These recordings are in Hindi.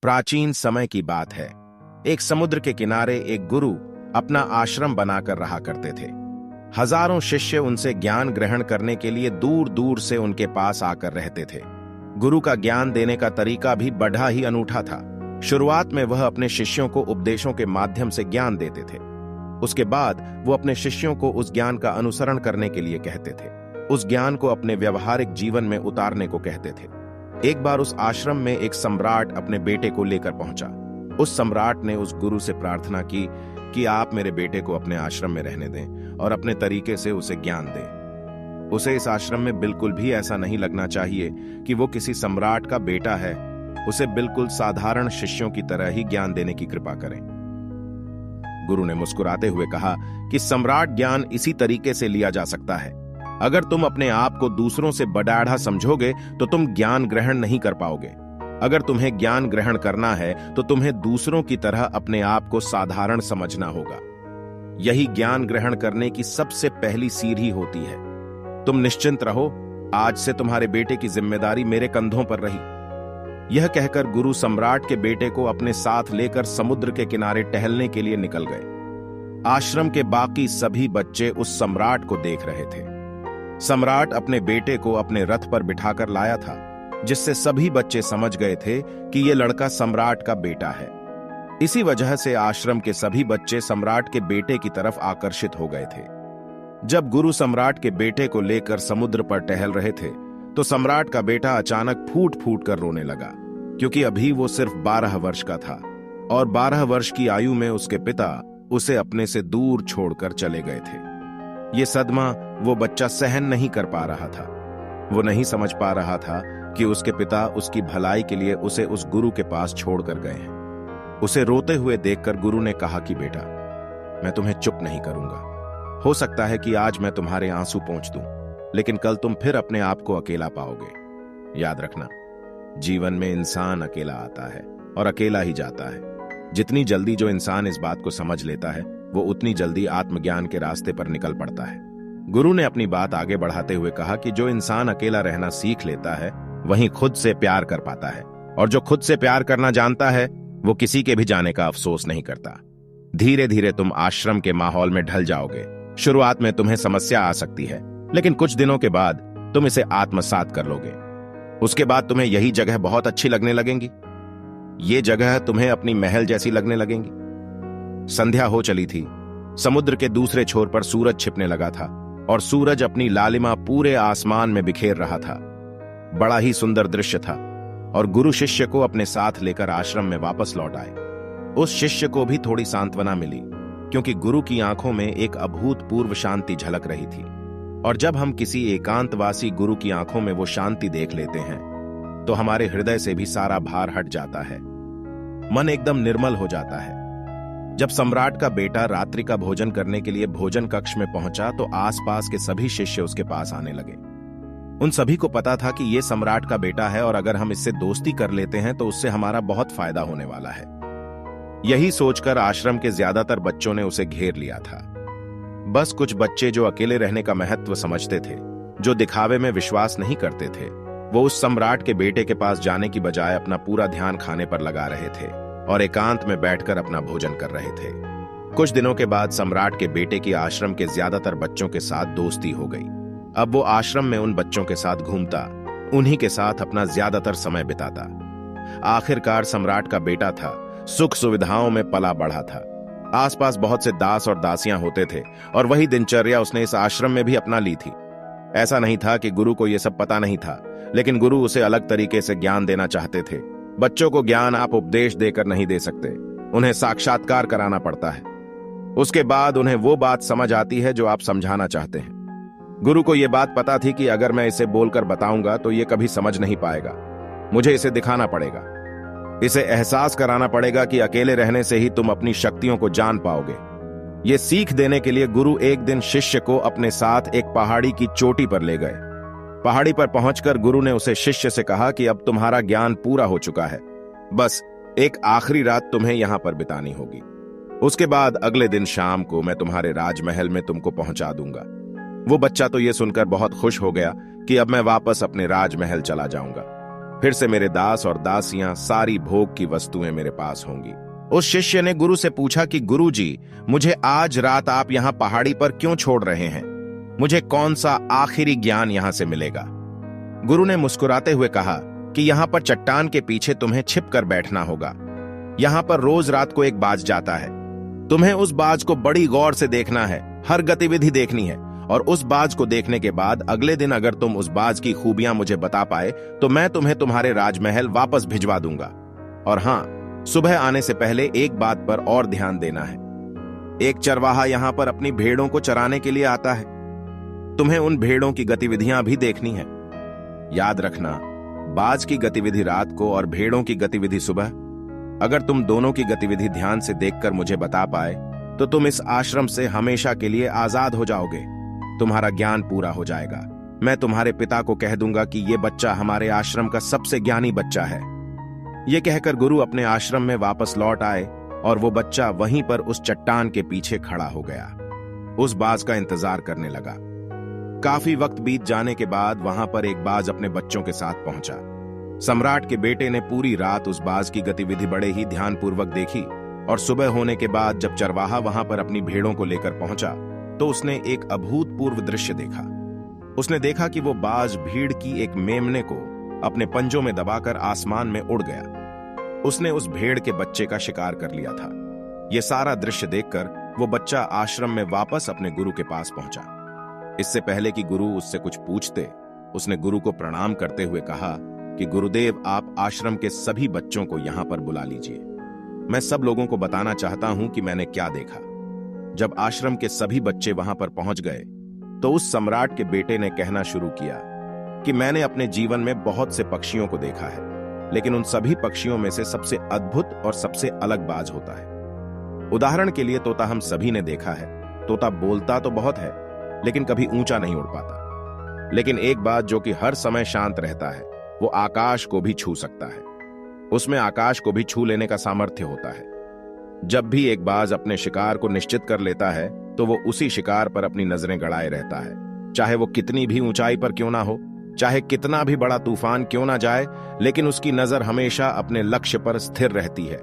प्राचीन समय की बात है। एक समुद्र के किनारे एक गुरु अपना आश्रम बनाकर रहा करते थे। हजारों शिष्य उनसे ज्ञान ग्रहण करने के लिए दूर दूर से उनके पास आकर रहते थे। गुरु का ज्ञान देने का तरीका भी बड़ा ही अनूठा था। शुरुआत में वह अपने शिष्यों को उपदेशों के माध्यम से ज्ञान देते थे। उसके बाद वो अपने शिष्यों को उस ज्ञान का अनुसरण करने के लिए कहते थे, उस ज्ञान को अपने व्यवहारिक जीवन में उतारने को कहते थे। एक बार उस आश्रम में एक सम्राट अपने बेटे को लेकर पहुंचा। उस सम्राट ने उस गुरु से प्रार्थना की कि आप मेरे बेटे को अपने आश्रम में रहने दें और अपने तरीके से उसे ज्ञान दें। उसे इस आश्रम में बिल्कुल भी ऐसा नहीं लगना चाहिए कि वो किसी सम्राट का बेटा है। उसे बिल्कुल साधारण शिष्यों की तरह ही ज्ञान देने की कृपा करें। गुरु ने मुस्कुराते हुए कहा कि सम्राट ज्ञान इसी तरीके से लिया जा सकता है। अगर तुम अपने आप को दूसरों से बड़ाढ़ा समझोगे तो तुम ज्ञान ग्रहण नहीं कर पाओगे। अगर तुम्हें ज्ञान ग्रहण करना है तो तुम्हें दूसरों की तरह अपने आप को साधारण समझना होगा। यही ज्ञान ग्रहण करने की सबसे पहली सीढ़ी होती है। तुम निश्चिंत रहो, आज से तुम्हारे बेटे की जिम्मेदारी मेरे कंधों पर रही। यह कहकर गुरु सम्राट के बेटे को अपने साथ लेकर समुद्र के किनारे टहलने के लिए निकल गए। आश्रम के बाकी सभी बच्चे उस सम्राट को देख रहे थे। सम्राट अपने बेटे को अपने रथ पर बिठाकर लाया था, जिससे सभी बच्चे समझ गए थे कि यह लड़का सम्राट का बेटा है। इसी वजह से आश्रम के सभी बच्चे सम्राट के बेटे की तरफ आकर्षित हो गए थे। जब गुरु सम्राट के बेटे को लेकर समुद्र पर टहल रहे थे तो सम्राट का बेटा अचानक फूट फूट कर रोने लगा, क्योंकि अभी वो सिर्फ 12 वर्ष का था और 12 वर्ष की आयु में उसके पिता उसे अपने से दूर छोड़कर चले गए थे। ये सदमा वो बच्चा सहन नहीं कर पा रहा था। वो नहीं समझ पा रहा था कि उसके पिता उसकी भलाई के लिए उसे उस गुरु के पास छोड़कर गए हैं। उसे रोते हुए देखकर गुरु ने कहा कि बेटा, मैं तुम्हें चुप नहीं करूंगा। हो सकता है कि आज मैं तुम्हारे आंसू पोंछ दूं, लेकिन कल तुम फिर अपने आप को अकेला पाओगे। याद रखना, जीवन में इंसान अकेला आता है और अकेला ही जाता है। जितनी जल्दी जो इंसान इस बात को समझ लेता है, वो उतनी जल्दी आत्मज्ञान के रास्ते पर निकल पड़ता है। गुरु ने अपनी बात आगे बढ़ाते हुए कहा कि जो इंसान अकेला रहना सीख लेता है, वही खुद से प्यार कर पाता है, और जो खुद से प्यार करना जानता है, वो किसी के भी जाने का अफसोस नहीं करता। धीरे धीरे तुम आश्रम के माहौल में ढल जाओगे। शुरुआत में तुम्हें समस्या आ सकती है, लेकिन कुछ दिनों के बाद तुम इसे आत्मसात कर लोगे। उसके बाद तुम्हें यही जगह बहुत अच्छी लगने लगेंगी। ये जगह तुम्हें अपनी महल जैसी लगने लगेंगी। संध्या हो चली थी। समुद्र के दूसरे छोर पर सूरज छिपने लगा था और सूरज अपनी लालिमा पूरे आसमान में बिखेर रहा था। बड़ा ही सुंदर दृश्य था और गुरु शिष्य को अपने साथ लेकर आश्रम में वापस लौट आए। उस शिष्य को भी थोड़ी सांत्वना मिली, क्योंकि गुरु की आंखों में एक अभूतपूर्व शांति झलक रही थी। और जब हम किसी एकांतवासी गुरु की आंखों में वो शांति देख लेते हैं तो हमारे हृदय से भी सारा भार हट जाता है, मन एकदम निर्मल हो जाता है। जब सम्राट का बेटा रात्रि का भोजन करने के लिए भोजन कक्ष में पहुंचा तो आसपास के सभी शिष्य उसके पास आने लगे। उन सभी को पता था कि यह सम्राट का बेटा है और अगर हम इससे दोस्ती कर लेते हैं तो उससे हमारा बहुत फायदा होने वाला है। यही सोचकर आश्रम के ज्यादातर बच्चों ने उसे घेर लिया था। बस कुछ बच्चे जो अकेले रहने का महत्व समझते थे, जो दिखावे में विश्वास नहीं करते थे, वो उस सम्राट के बेटे के पास जाने की बजाय अपना पूरा ध्यान खाने पर लगा रहे थे और एकांत में बैठकर अपना भोजन कर रहे थे। कुछ दिनों के बाद सम्राट के बेटे की आश्रम के ज्यादातर बच्चों के साथ दोस्ती हो गई। अब वो आश्रम में उन बच्चों के साथ घूमता, उन्हीं के साथ अपना ज्यादातर समय बिताता। आखिरकार सम्राट का बेटा था, सुख सुविधाओं में पला बढ़ा था। आसपास बहुत से दास और दासियां होते थे और वही दिनचर्या उसने इस आश्रम में भी अपना ली थी। ऐसा नहीं था कि गुरु को यह सब पता नहीं था, लेकिन गुरु उसे अलग तरीके से ज्ञान देना चाहते थे। बच्चों को ज्ञान आप उपदेश देकर नहीं दे सकते, उन्हें साक्षात्कार कराना पड़ता है। उसके बाद उन्हें वो बात समझ आती है जो आप समझाना चाहते हैं। गुरु को यह बात पता थी कि अगर मैं इसे बोलकर बताऊंगा तो ये कभी समझ नहीं पाएगा। मुझे इसे दिखाना पड़ेगा, इसे एहसास कराना पड़ेगा कि अकेले रहने से ही तुम अपनी शक्तियों को जान पाओगे। ये सीख देने के लिए गुरु एक दिन शिष्य को अपने साथ एक पहाड़ी की चोटी पर ले गए। पहाड़ी पर पहुंचकर गुरु ने उसे शिष्य से कहा कि अब तुम्हारा ज्ञान पूरा हो चुका है, बस एक आखिरी रात तुम्हें यहां पर बितानी होगी। उसके बाद अगले दिन शाम को मैं तुम्हारे राजमहल में तुमको पहुंचा दूंगा। वो बच्चा तो ये सुनकर बहुत खुश हो गया कि अब मैं वापस अपने राजमहल चला जाऊंगा। फिर से मेरे दास और दासियां, सारी भोग की वस्तुएं मेरे पास होंगी। उस शिष्य ने गुरु से पूछा कि गुरुजी, मुझे आज रात आप यहाँ पहाड़ी पर क्यों छोड़ रहे हैं? मुझे कौन सा आखिरी ज्ञान यहाँ से मिलेगा? गुरु ने मुस्कुराते हुए कहा कि यहाँ पर चट्टान के पीछे तुम्हें छिप कर बैठना होगा। यहाँ पर रोज रात को एक बाज जाता है। तुम्हें उस बाज को बड़ी गौर से देखना है, हर गतिविधि देखनी है, और उस बाज को देखने के बाद अगले दिन अगर तुम उस बाज की खूबियां मुझे बता पाए तो मैं तुम्हें तुम्हारे राजमहल वापस भिजवा दूंगा। और हां, सुबह आने से पहले एक बात पर और ध्यान देना है। एक चरवाहा यहां पर अपनी भेड़ों को चराने के लिए आता है। तुम्हें उन भेड़ों की गतिविधियां भी देखनी है। याद रखना, बाज की गतिविधि रात को और भेड़ों की गतिविधि सुबह। अगर तुम दोनों की गतिविधि ध्यान से देखकर मुझे बता पाए तो तुम इस आश्रम से हमेशा के लिए आजाद हो जाओगे। तुम्हारा ज्ञान पूरा हो जाएगा। मैं तुम्हारे पिता को कह दूंगा कि यह बच्चा हमारे आश्रम का सबसे ज्ञानी बच्चा है। यह कहकर गुरु अपने आश्रम में वापस लौट आए और वो बच्चा वहीं पर उस चट्टान के पीछे खड़ा हो गया। उस बाज का इंतजार करने लगा। काफी वक्त बीत जाने के बाद वहां पर एक बाज अपने बच्चों के साथ पहुंचा। सम्राट के बेटे ने पूरी रात उस बाज की गतिविधि बड़े ही ध्यानपूर्वक देखी, और सुबह होने के बाद जब चरवाहा वहां पर अपनी भेड़ों को लेकर पहुंचा तो उसने एक अभूतपूर्व दृश्य देखा। उसने देखा कि वो बाज भीड़ की एक मेमने को अपने पंजों में दबाकर आसमान में उड़ गया। उसने उस भेड़ के बच्चे का शिकार कर लिया था। यह सारा दृश्य देखकर वो बच्चा आश्रम में वापस अपने गुरु के पास पहुंचा। इससे पहले कि गुरु उससे कुछ पूछते, उसने गुरु को प्रणाम करते हुए कहा कि गुरुदेव, आप आश्रम के सभी बच्चों को यहां पर बुला लीजिए। मैं सब लोगों को बताना चाहता हूं कि मैंने क्या देखा। जब आश्रम के सभी बच्चे वहां पर पहुंच गए तो उस सम्राट के बेटे ने कहना शुरू किया कि मैंने अपने जीवन में बहुत से पक्षियों को देखा है, लेकिन उन सभी पक्षियों में से सबसे अद्भुत और सबसे अलग बाज होता है। उदाहरण के लिए तोता हम सभी ने देखा है। तोता बोलता तो बहुत है, लेकिन कभी ऊंचा नहीं उड़ पाता। लेकिन एक बाज जो कि हर समय शांत रहता है, वो आकाश को भी छू सकता है। उसमें आकाश को भी छू लेने का सामर्थ्य होता है। जब भी एक बाज अपने शिकार को निश्चित कर लेता है तो वो उसी शिकार पर अपनी नजरें गड़ाए रहता है, चाहे वो कितनी भी ऊंचाई पर क्यों ना हो, चाहे कितना भी बड़ा तूफान क्यों ना जाए, लेकिन उसकी नजर हमेशा अपने लक्ष्य पर स्थिर रहती है।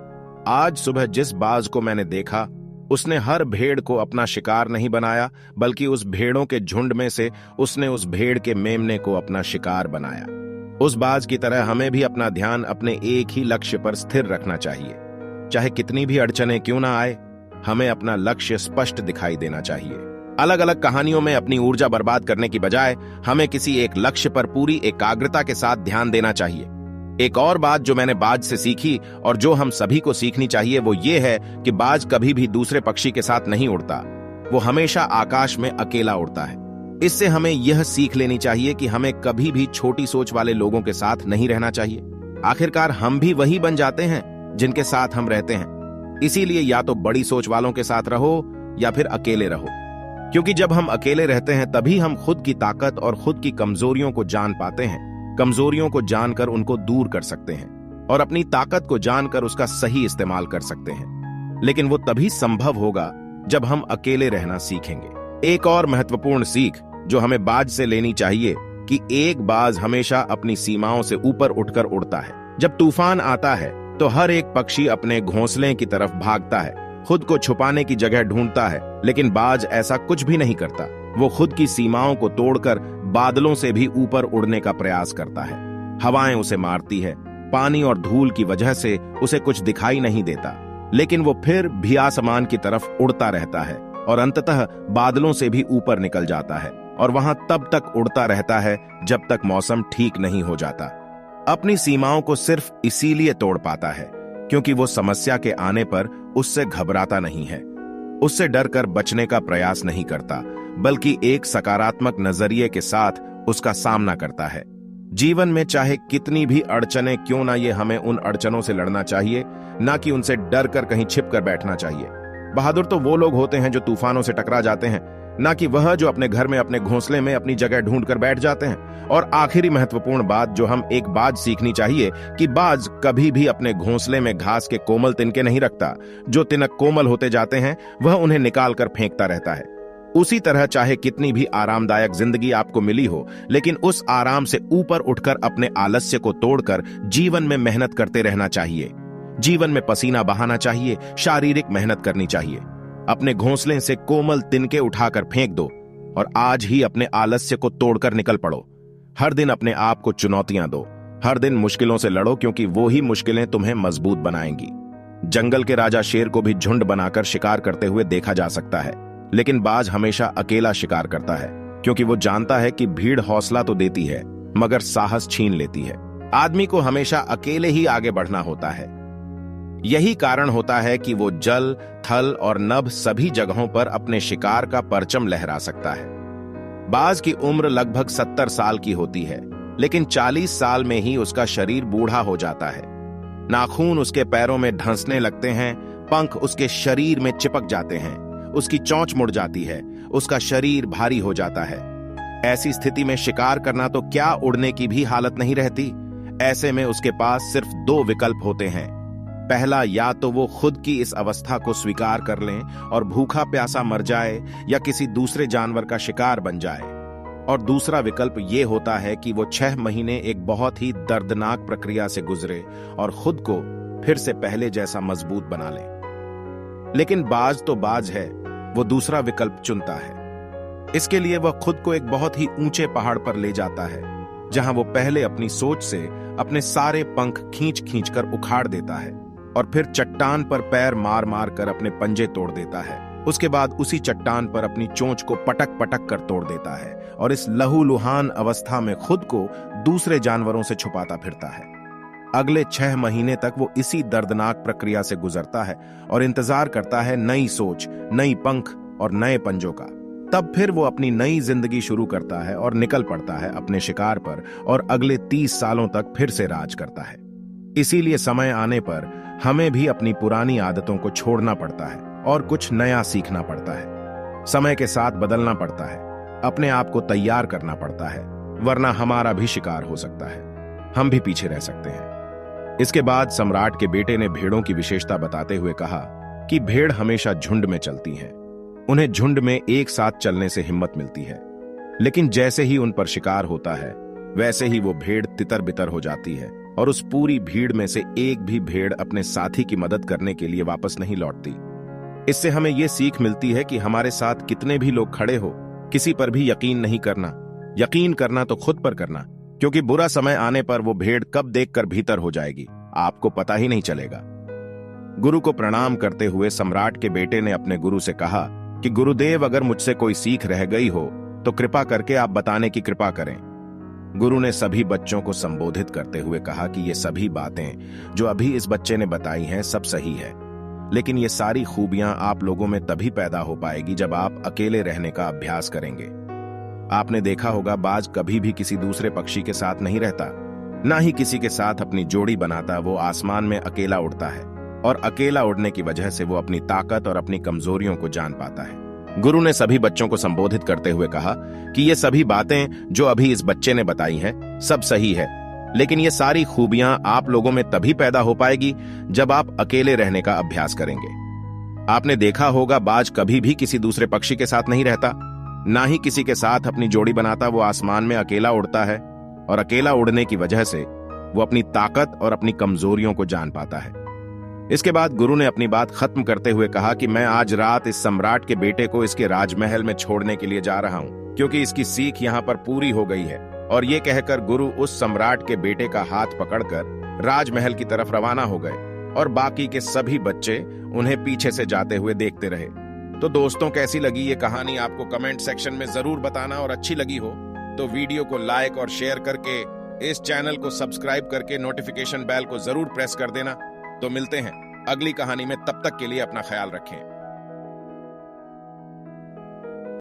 आज सुबह जिस बाज को मैंने देखा, उसने हर भेड़ को अपना शिकार नहीं बनाया, बल्कि उस भेड़ों के झुंड में से उसने उस भेड़ के मेमने को अपना शिकार बनाया। उस बाज की तरह हमें भी अपना ध्यान अपने एक ही लक्ष्य पर स्थिर रखना चाहिए। चाहे कितनी भी अड़चनें क्यों ना आए, हमें अपना लक्ष्य स्पष्ट दिखाई देना चाहिए। अलग अलग कहानियों में अपनी ऊर्जा बर्बाद करने की बजाय हमें किसी एक लक्ष्य पर पूरी एकाग्रता के साथ ध्यान देना चाहिए। एक और बात जो मैंने बाज से सीखी और जो हम सभी को सीखनी चाहिए वो ये है कि बाज कभी भी दूसरे पक्षी के साथ नहीं उड़ता, वो हमेशा आकाश में अकेला उड़ता है। इससे हमें यह सीख लेनी चाहिए कि हमें कभी भी छोटी सोच वाले लोगों के साथ नहीं रहना चाहिए। आखिरकार हम भी वही बन जाते हैं जिनके साथ हम रहते हैं। इसीलिए या तो बड़ी सोच वालों के साथ रहो या फिर अकेले रहो, क्योंकि जब हम अकेले रहते हैं तभी हम खुद की ताकत और खुद की कमजोरियों को जान पाते हैं। कमजोरियों को जानकर उनको दूर कर सकते हैं और अपनी ताकत को जानकर उसका सही इस्तेमाल कर सकते हैं। लेकिन वो तभी संभव होगा जब हम अकेले रहना सीखेंगे। एक और महत्वपूर्ण सीख जो हमें बाज से लेनी चाहिए कि एक बाज हमेशा अपनी सीमाओं से ऊपर उठकर उड़ता है। जब तूफान आता है तो हर एक पक्षी अपने घोंसले की तरफ भागता है, खुद को छुपाने की जगह ढूंढता है, लेकिन बाज ऐसा कुछ भी नहीं करता। वो खुद की सीमाओं को तोड़कर बादलों से भी ऊपर उड़ने का प्रयास करता है। हवाएं उसे मारती है, पानी और धूल की वजह से उसे कुछ दिखाई नहीं देता, लेकिन वो फिर भी आसमान की तरफ उड़ता रहता है और अंततः बादलों से भी ऊपर निकल जाता है और वहां तब तक उड़ता रहता है जब तक मौसम ठीक नहीं हो जाता। अपनी सीमाओं को सिर्फ इसीलिए तोड़ पाता है क्योंकि वो समस्या के आने पर उससे घबराता नहीं है, उससे डरकर बचने का प्रयास नहीं करता, बल्कि एक सकारात्मक नजरिए के साथ उसका सामना करता है। जीवन में चाहे कितनी भी अड़चनें क्यों ना, ये हमें उन अड़चनों से लड़ना चाहिए, ना कि उनसे डर कर कहीं छिप कर बैठना चाहिए। बहादुर तो वो लोग होते हैं जो तूफानों से टकरा जाते हैं, ना कि वह जो अपने घर में अपने घोंसले में अपनी जगह ढूंढ कर बैठ जाते हैं। और आखिरी महत्वपूर्ण बात जो हम एक बाज सीखनी चाहिए कि बाज कभी भी अपने घोंसले में घास के कोमल तिनके नहीं रखता। जो तिनक कोमल होते जाते हैं वह उन्हें निकाल कर फेंकता रहता है। उसी तरह चाहे कितनी भी आरामदायक जिंदगी आपको मिली हो, लेकिन उस आराम से ऊपर उठकर अपने आलस्य को तोड़कर जीवन में मेहनत करते रहना चाहिए। जीवन में पसीना बहाना चाहिए, शारीरिक मेहनत करनी चाहिए। अपने घोंसले से कोमल तिनके उठाकर फेंक दो और आज ही अपने आलस्य को तोड़कर निकल पड़ो। हर दिन अपने आप को चुनौतियां दो, हर दिन मुश्किलों से लड़ो, क्योंकि वो ही मुश्किलें तुम्हें मजबूत बनाएंगी। जंगल के राजा शेर को भी झुंड बनाकर शिकार करते हुए देखा जा सकता है, लेकिन बाज हमेशा अकेला शिकार करता है, क्योंकि वो जानता है कि भीड़ हौसला तो देती है मगर साहस छीन लेती है। आदमी को हमेशा अकेले ही आगे बढ़ना होता है। यही कारण होता है कि वो जल, थल और नभ सभी जगहों पर अपने शिकार का परचम लहरा सकता है। बाज की उम्र लगभग 70 साल की होती है, लेकिन 40 साल में ही उसका शरीर बूढ़ा हो जाता है। नाखून उसके पैरों में ढंसने लगते हैं, पंख उसके शरीर में चिपक जाते हैं, उसकी चोंच मुड़ जाती है, उसका शरीर भारी हो जाता है। ऐसी स्थिति में शिकार करना तो क्या, उड़ने की भी हालत नहीं रहती। ऐसे में उसके पास सिर्फ 2 विकल्प होते हैं। पहला, या तो वो खुद की इस अवस्था को स्वीकार कर लें और भूखा प्यासा मर जाए या किसी दूसरे जानवर का शिकार बन जाए, और दूसरा विकल्प ये होता है कि वो 6 महीने एक बहुत ही दर्दनाक प्रक्रिया से गुजरे और खुद को फिर से पहले जैसा मजबूत बना ले। लेकिन बाज तो बाज है, वो दूसरा विकल्प चुनता है। इसके लिए वह खुद को एक बहुत ही ऊंचे पहाड़ पर ले जाता है, जहां वो पहले अपनी सोच से अपने सारे पंख खींच खींच कर उखाड़ देता है और फिर चट्टान पर पैर मार मार कर अपने पंजे तोड़ देता है। उसके बाद उसी चट्टान पर अपनी चोंच को पटक पटक कर तोड़ देता है और इस लहूलुहान अवस्था में खुद को दूसरे जानवरों से छुपाता फिरता है। अगले 6 महीने तक वो इसी दर्दनाक प्रक्रिया से गुजरता है और इंतजार करता है नई सोच, नई पंख और नए पंजों का। तब फिर वो अपनी नई जिंदगी शुरू करता है और निकल पड़ता है अपने शिकार पर और अगले 30 सालों तक फिर से राज करता है। इसीलिए समय आने पर हमें भी अपनी पुरानी आदतों को छोड़ना पड़ता है और कुछ नया सीखना पड़ता है। समय के साथ बदलना पड़ता है, अपने आप को तैयार करना पड़ता है, वरना हमारा भी शिकार हो सकता है, हम भी पीछे रह सकते हैं। इसके बाद सम्राट के बेटे ने भेड़ों की विशेषता बताते हुए कहा कि भेड़ हमेशा झुंड में चलती हैं। उन्हें झुंड में एक साथ चलने से हिम्मत मिलती है, लेकिन जैसे ही उन पर शिकार होता है वैसे ही वो भेड़ तितर बितर हो जाती है और उस पूरी भीड़ में से एक भी भेड़ अपने साथी की मदद करने के लिए वापस नहीं लौटती। इससे हमें यह सीख मिलती है कि हमारे साथ कितने भी लोग खड़े हो, किसी पर भी यकीन नहीं करना। यकीन करना तो खुद पर करना, क्योंकि बुरा समय आने पर वो भेड़ कब देखकर भीतर हो जाएगी आपको पता ही नहीं चलेगा। गुरु को प्रणाम करते हुए सम्राट के बेटे ने अपने गुरु से कहा कि गुरुदेव, अगर मुझसे कोई सीख रह गई हो तो कृपा करके आप बताने की कृपा करें। गुरु ने सभी बच्चों को संबोधित करते हुए कहा कि ये सभी बातें जो अभी इस बच्चे ने बताई हैं सब सही है, लेकिन ये सारी खूबियां आप लोगों में तभी पैदा हो पाएगी जब आप अकेले रहने का अभ्यास करेंगे। आपने देखा होगा, बाज कभी भी किसी दूसरे पक्षी के साथ नहीं रहता, ना ही किसी के साथ अपनी जोड़ी बनाता। वो आसमान में अकेला उड़ता है और अकेला उड़ने की वजह से वो अपनी ताकत और अपनी कमजोरियों को जान पाता है। गुरु ने सभी बच्चों को संबोधित करते हुए कहा कि ये सभी बातें जो अभी इस बच्चे ने बताई हैं सब सही है, लेकिन ये सारी खूबियां आप लोगों में तभी पैदा हो पाएगी जब आप अकेले रहने का अभ्यास करेंगे। आपने देखा होगा, बाज कभी भी किसी दूसरे पक्षी के साथ नहीं रहता, ना ही किसी के साथ अपनी जोड़ी बनाता। वो आसमान में अकेला उड़ता है और अकेला उड़ने की वजह से वो अपनी ताकत और अपनी कमजोरियों को जान पाता है। इसके बाद गुरु ने अपनी बात खत्म करते हुए कहा कि मैं आज रात इस सम्राट के बेटे को इसके राजमहल में छोड़ने के लिए जा रहा हूं, क्योंकि इसकी सीख यहां पर पूरी हो गई है। और ये कहकर गुरु उस सम्राट के बेटे का हाथ पकड़कर राजमहल की तरफ रवाना हो गए और बाकी के सभी बच्चे उन्हें पीछे से जाते हुए देखते रहे। तो दोस्तों, कैसी लगी ये कहानी आपको कमेंट सेक्शन में जरूर बताना, और अच्छी लगी हो तो वीडियो को लाइक और शेयर करके इस चैनल को सब्सक्राइब करके नोटिफिकेशन बेल को जरूर प्रेस कर देना। तो मिलते हैं अगली कहानी में, तब तक के लिए अपना ख्याल रखें।